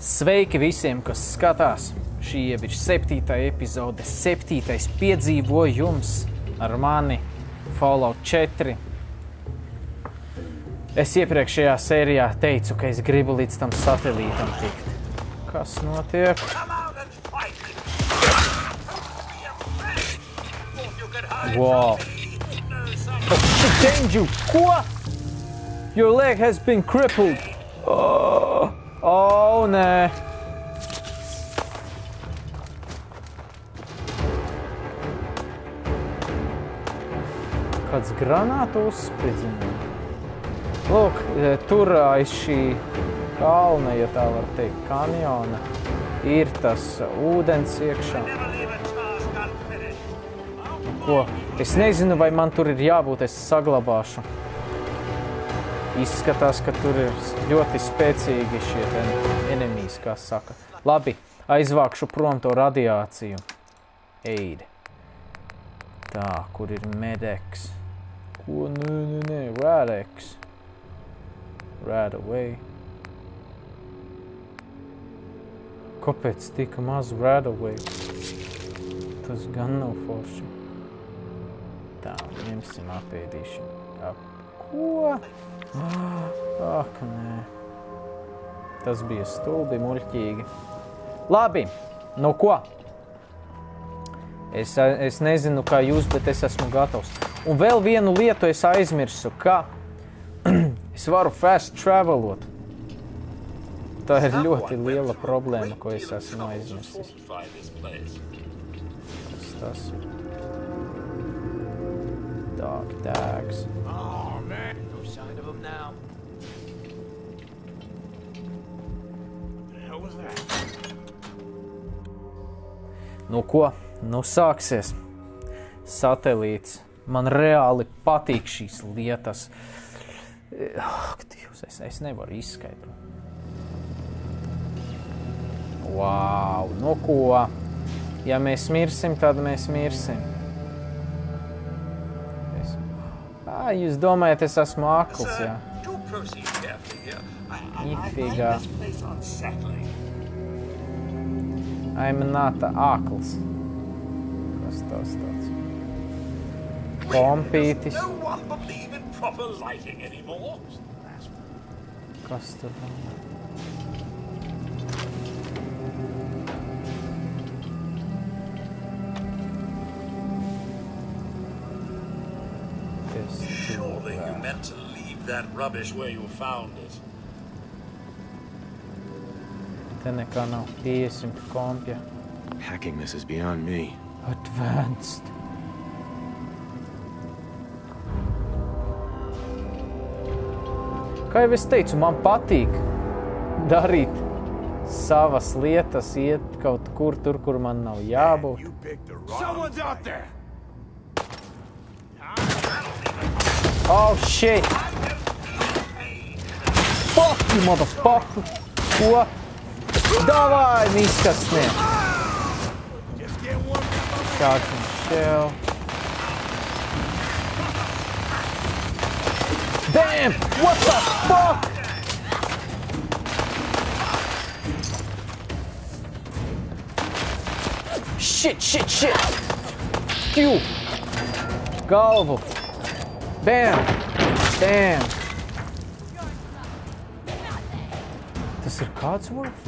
Sveiki visiem, kas skatās! Šī jau ir 7. epizode, 7. piedzīvojums ar mani Fallout 4. Es iepriekšējā sērijā teicu, ka es gribu līdz tam satelītam tikt. Kas notiek? Wow! Oh, shit, danger! Ko? Your leg has been crippled! Oh, nē! Kāds granātu uzspridzināja. Lūk, tur aiz šī kalna, ja tā var teikt, kanjona, ir tas ūdens iekšā. Ko? Es nezinu, vai man tur ir jābūt, es saglabāšu. Izskatās, ka tur ir ļoti spēcīgi šie enemijas, kā saka. Labi, aizvākšu prom to radiāciju. Aid. Tā, kur ir Medex? Ko? Nē, Radex. Rad away. Kāpēc tika maz Rad away? Tas gan nav forši. Tā, ņemsim apēdīšu. Ko? Ak, nē. Tas bija stulbi, muļķīgi. Labi, nu ko? Es nezinu, kā jūs, bet es esmu gatavs. Un vēl vienu lietu es aizmirsu, ka es varu fast travelot. Tā ir ļoti liela problēma, ko es esmu aizmirsis. Kas tas ir? Dog tags. Nu ko? Nu sāksies. Satelīts. Man reāli patīk šīs lietas. Ak, Dievs, es nevaru izskaidrot. Wow, nu ko? Ja mēs mirsim, tad mēs mirsim. Jūs domājat, es esmu akls, jā? Nifigā. I'm not akls. Kas tas tāds? Kompītis. Kas tur? Surely you meant to leave that rubbish where you found it. Te nekā nav. Iesim pie kompja. Hacking this is beyond me. Advanced. Kā jau es teicu, man patīk darīt savas lietas, iet kaut kur tur, kur man nav jābūt. Someone's out there! Oh, shit! Fuck you, motherfucker! Ko? Davai, miskastnie! Shotgun shell. Damn! What the fuck? Shit! Phew! Galvu! Bam! Damn! Tas ir Codsworth?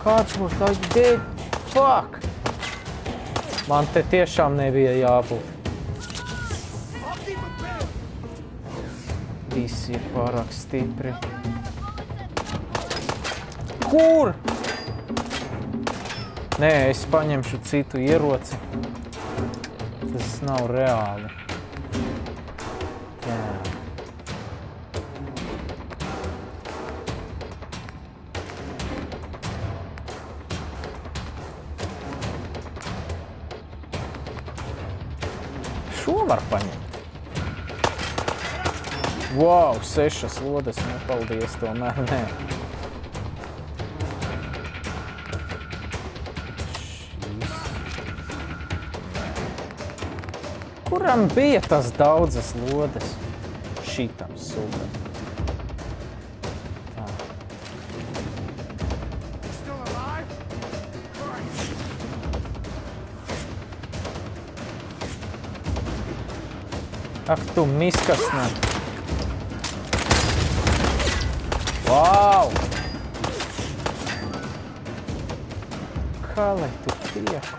Codsworth, are you dead? Fuck! Man te tiešām nebija jābūt. Visi ir pārāk stipri. Kur? Nē, es paņemšu citu ieroci. Tas nav reāli. Tā. Šo var paņemt. Wow, 6 lodes, nepaldies, tomēr nē. Kuram bija tas daudzas lodes? Šitam super. Tā. Ak, tu miskasnē. Vau! Kā lai tu tieku?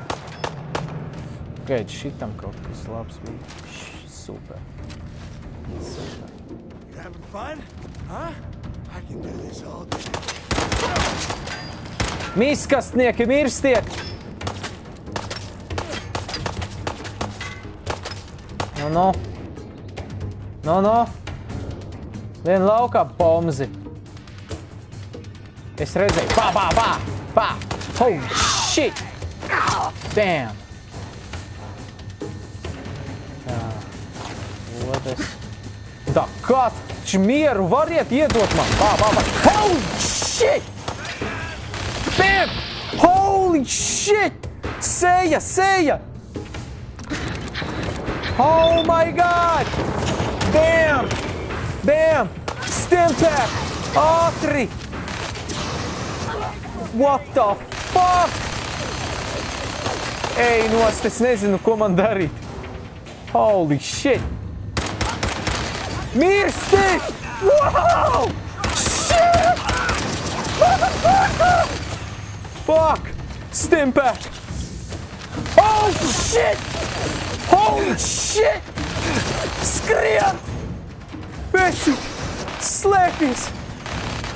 Gaid, šitam kaut kas labs bija. Super. Super. You having fun? Huh? I can do this all day. Miskastnieki, mirstiet! No. Vien laukā pomzi. Es redzēju. Pā! Holy shit! Damn! Tā. Odes. Tā, kāds mieru variet iedot man? Pā! Holy shit! Bam! Holy shit! Seja! Oh my god! Bam! Stimpāk! Ātri! What the fuck? Ej, nost, es nezinu, ko man darīt. Holy shit! Mirsti! Wow! Shit! Fuck! Stimpāk! Oh shit! Holy shit! Skrien! Veci! Slēpies!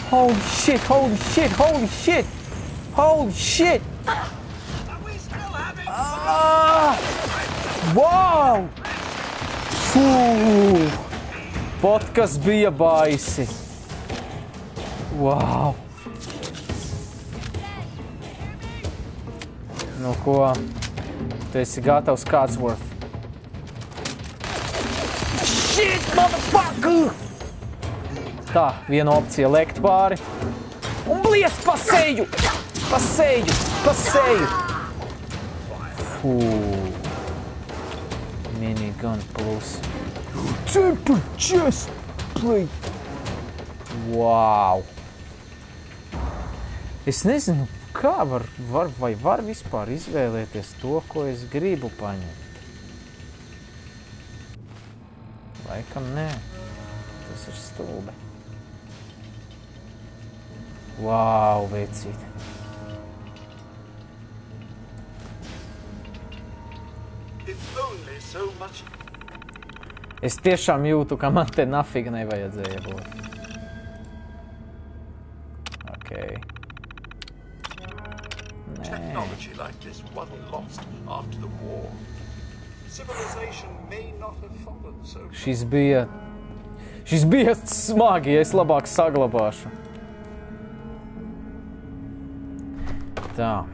Holy shit! Wow! Fū! Podkas bija baisi. Wow! Nu ko? Tu esi gatavs Codsworth? Shit, motherfucker! Tā, viena opcija lekt pāri. Un bliest pa seju! Fū. Minigun plus. Temper chest plate. Wow. Es nezinu, kā var vispār izvēlēties to, ko es gribu paņemt. Laikam nē. Tas ir stulbi. Wow, vecīt. Es tiešām jūtu, ka man te nafig nevajadzēja būt. Okay. Technology like this wasn't lost after the war. Civilization may not have fallen so. Šis bija smagi, ja es labāk saglabāšu. Tā.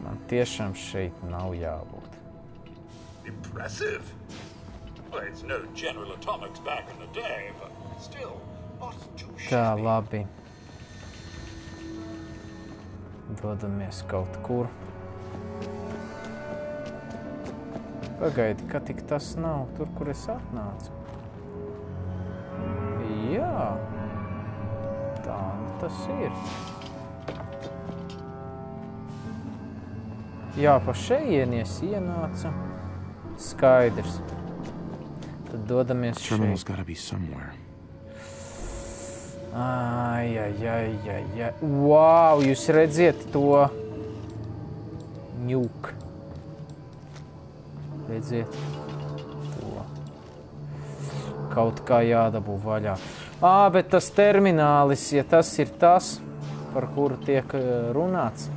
Man tiešām šeit nav jābūt. Impressive. Well, it's no General Atomics back in the day, but still not too shabby. Tā, labi. Dodamies kaut kur. Pagaidi, ka tik tas nav tur, kur es atnācu. Jā. Tā, nu tas ir. Jā, pa šejienies ienāca. Skaidrs. Tad dodamies šeit. Terminal's gotta be somewhere. Ai. Wow, jūs redziet to ņūk. Redziet to. Kaut kā jādabū vaļā. Bet tas terminālis, ja tas ir tas, par kuru tiek runāts,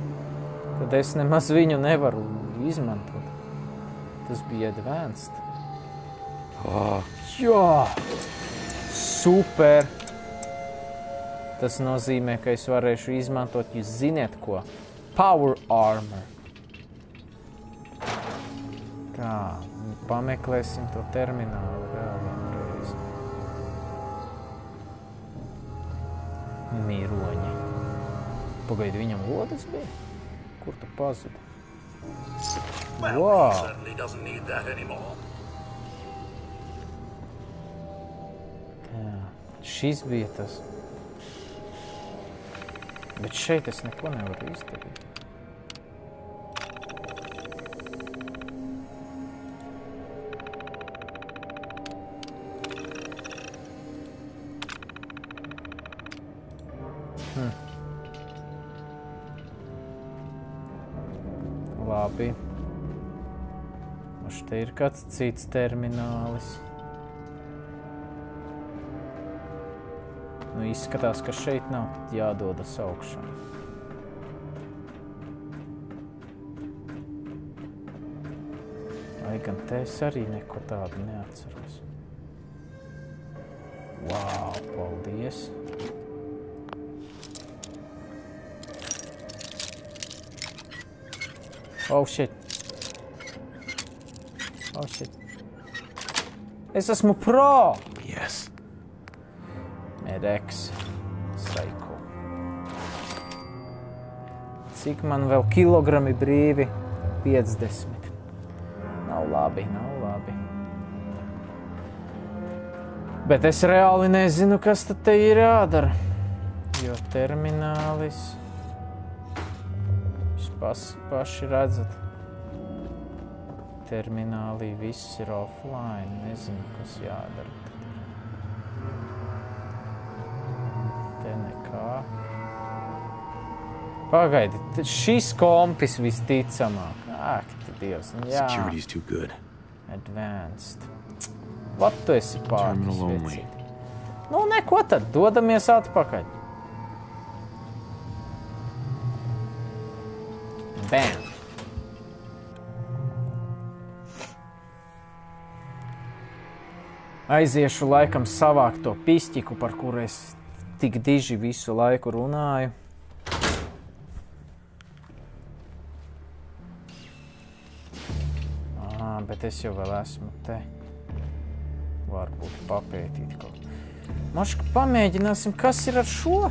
tad es nemaz viņu nevaru izmantot. Tas bija advanced. Jā! Super! Tas nozīmē, ka es varēšu izmantot, jūs ziniet ko? Power armor. Tā, pameklēsim to terminālu vēl vienreiz. Miroņi. Pagaidi, viņam lodes bija? Kur tu pazuda? Well, Wow. he certainly doesn't need that anymore. Jā, šis bija tas. Bet šeit es neko nevaru izdarīt. Labi. Un te ir kāds cits terminālis. Nu, izskatās, ka šeit nav jādodas augšā. Lai gan te es arī neko tādu neatceros. Wow, paldies! Oh, shit! Oh, shit! Es esmu pro! Yes. Medex. Psycho. Cik man vēl kilogrami brīvi? 50. Nav labi, nav labi. Bet es reāli nezinu, kas tad te ir jādara. Jo terminālis... Jūs paši redzat. Terminālī viss ir offline. Nezinu, kas jādara. Te nekā. Pagaidi, šis kompis visticamāk. Ak, Dievs, jā. Security's too good. Advanced. Vat tu esi pārtis vecīt. Nu, neko tad, dodamies atpakaļ. Bam! Aiziešu laikam savākt to pistiku, par kuru es tik diži visu laiku runāju. Bet es jau vēl esmu te. Varbūt papētīt kaut. Maška, pamēģināsim, kas ir ar šo?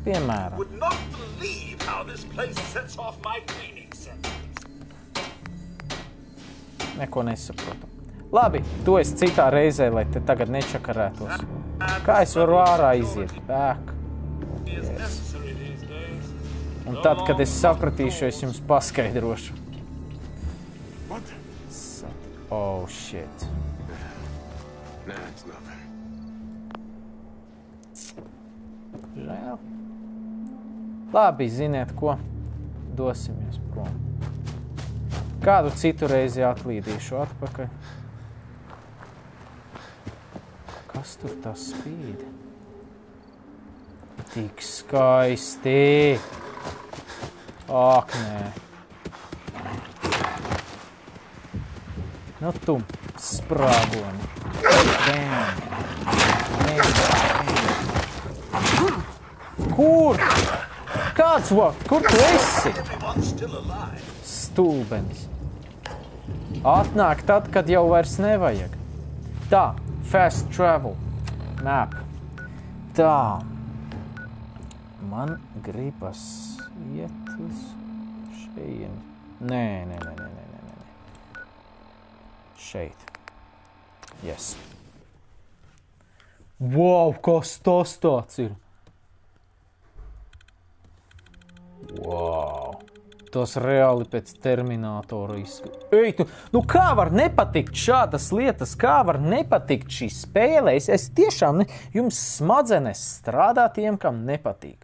Piemēram. Would not believe how this place sets off my cleaning senses. Neko nesaprotu. Labi, to es citā reizē, lai te tagad nečakarētos. Kā es varu ārā iziet? Back. Yes. Un tad, kad es sapratīšu, es jums paskaidrošu. Oh, shit. Nah, it's nothing. Žēl. Labi, ziniet ko? Dosimies prom. Kādu citu reizi atlīdīšu atpakaļ. Kas tur tas spīd? Tik skaisti. Ak, nē. Nu tu, sprāgoni. Kur? Kāds vakt? Kur tu esi? Stulbenis. Atnāk tad, kad jau vairs nevajag. Tā, fast travel. Map. Tā. Man gribas iet uz šejieni. Nē. Šeit. Yes. Wow, kas tas tāds ir? Wow. Tas reāli pēc Terminatora izskatās. Ej, nu kā var nepatikt šādas lietas? Kā var nepatikt šī spēle? Es tiešām, jums smadzenes strādā tiem, kam nepatīk.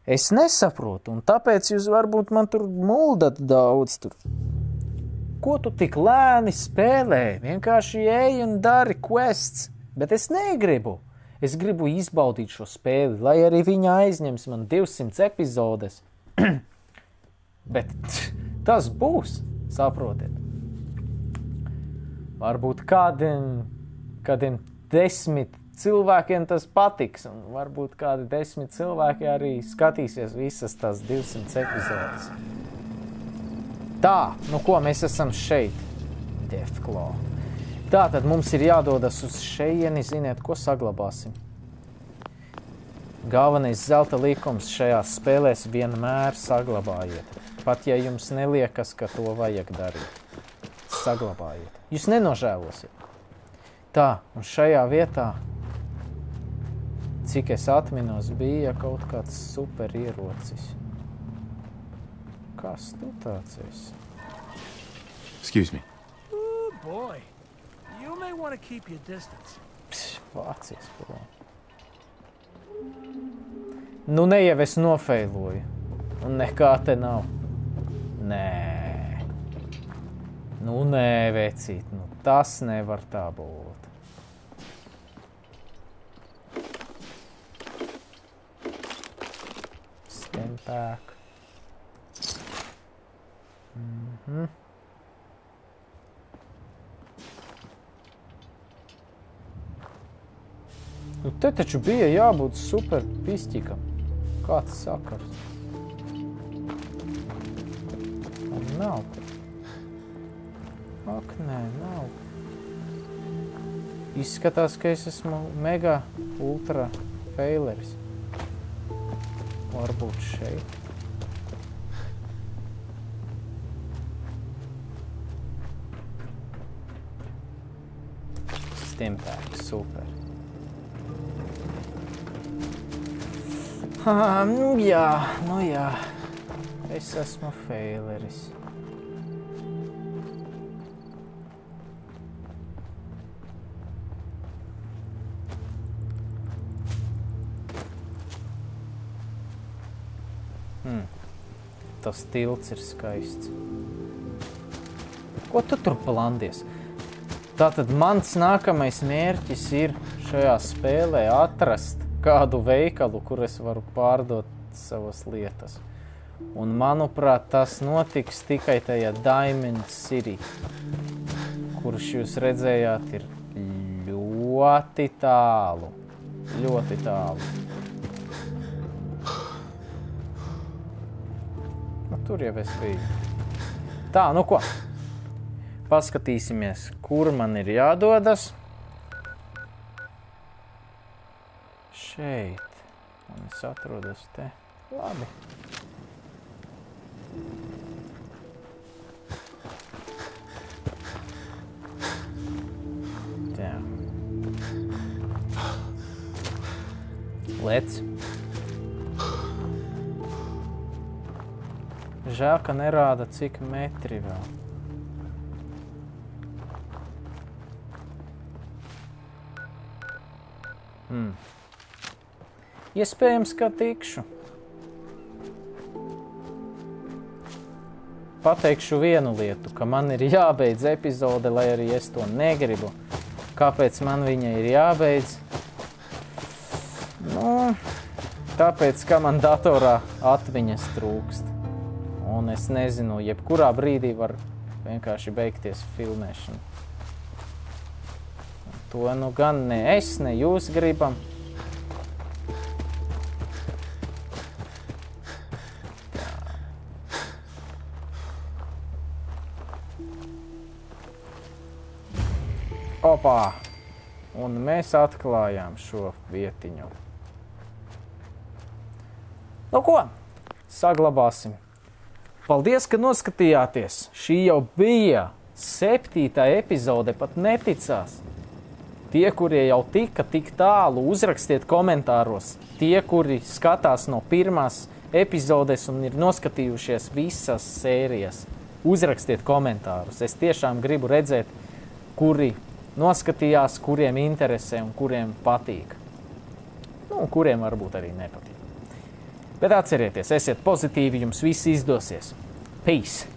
Es nesaprotu, un tāpēc jūs varbūt man tur muldat daudz tur. Ko tu tik lēni spēlē? Vienkārši ej un dari quests. Bet es negribu. Es gribu izbaudīt šo spēli, lai arī viņa aizņems man 200 epizodes. Bet tas būs, saprotiet. Varbūt kādiem 10 cilvēkiem tas patiks, un varbūt kādi 10 cilvēki arī skatīsies visas tās 200 epizodes. Tā, nu ko, mēs esam šeit. Deathclaw. Tā, tad mums ir jādodas uz šejieni, ziniet, ko saglabāsim. Galvenais zelta likums šajās spēlēs vienmēr saglabājiet. Pat ja jums neliekas, ka to vajag darīt. Saglabājiet. Jūs nenožēlosiet. Tā, un šajā vietā, cik es atminos, bija kaut kāds super ierocis. Kas tu tāds esi? Excuse me. Oh boy, you may want to keep your distance. Vācies prom. Nu, ne jau es nofeiloju. Un nekā te nav. Nē. Nu, nē, vecīt. Nu, tas nevar tā būt. Stempāk. Nu, te taču bija jābūt super pišķikam. Kāds sakars? Nav. Ak, nē, nav. Izskatās, ka es esmu mega ultra faileris. Varbūt šeit. Stimpēks, super. Nu jā. Es esmu faileris. Tas tilts ir skaists. Ko tu tur plandies? Tātad mans nākamais mērķis ir šajā spēlē atrast kādu veikalu, kur es varu pārdot savas lietas. Un, manuprāt, tas notiks tikai tajā Diamond City, kurš jūs redzējāt ir ļoti tālu. Ļoti tālu. Tur jau es biju. Tā, nu ko? Paskatīsimies, kur man ir jādodas. Šeit. Un es atrodos te. Labi. Tā. Lec. Žēl, ka nerāda, cik metri vēl. Iespējams, ka tikšu. Pateikšu vienu lietu, ka man ir jābeidz epizode, lai arī es to negribu. Kāpēc man viņa ir jābeidz? Nu, tāpēc, ka man datorā atmiņas trūkst. Un es nezinu, jebkurā brīdī var vienkārši beigties filmēšana. To nu gan ne es, ne jūs gribam. Opā! Un mēs atklājām šo vietiņu. Nu ko? Saglabāsim. Paldies, ka noskatījāties. Šī jau bija 7. epizode, pat neticās. Tie, kurie jau tika tik tālu, uzrakstiet komentāros. Tie, kuri skatās no pirmās epizodes un ir noskatījušies visas sērijas, uzrakstiet komentārus. Es tiešām gribu redzēt, kuri noskatījās, kuriem interesē un kuriem patīk. Nu, un kuriem varbūt arī nepatīk. Bet atcerieties, esiet pozitīvi, jums viss izdosies. Peace!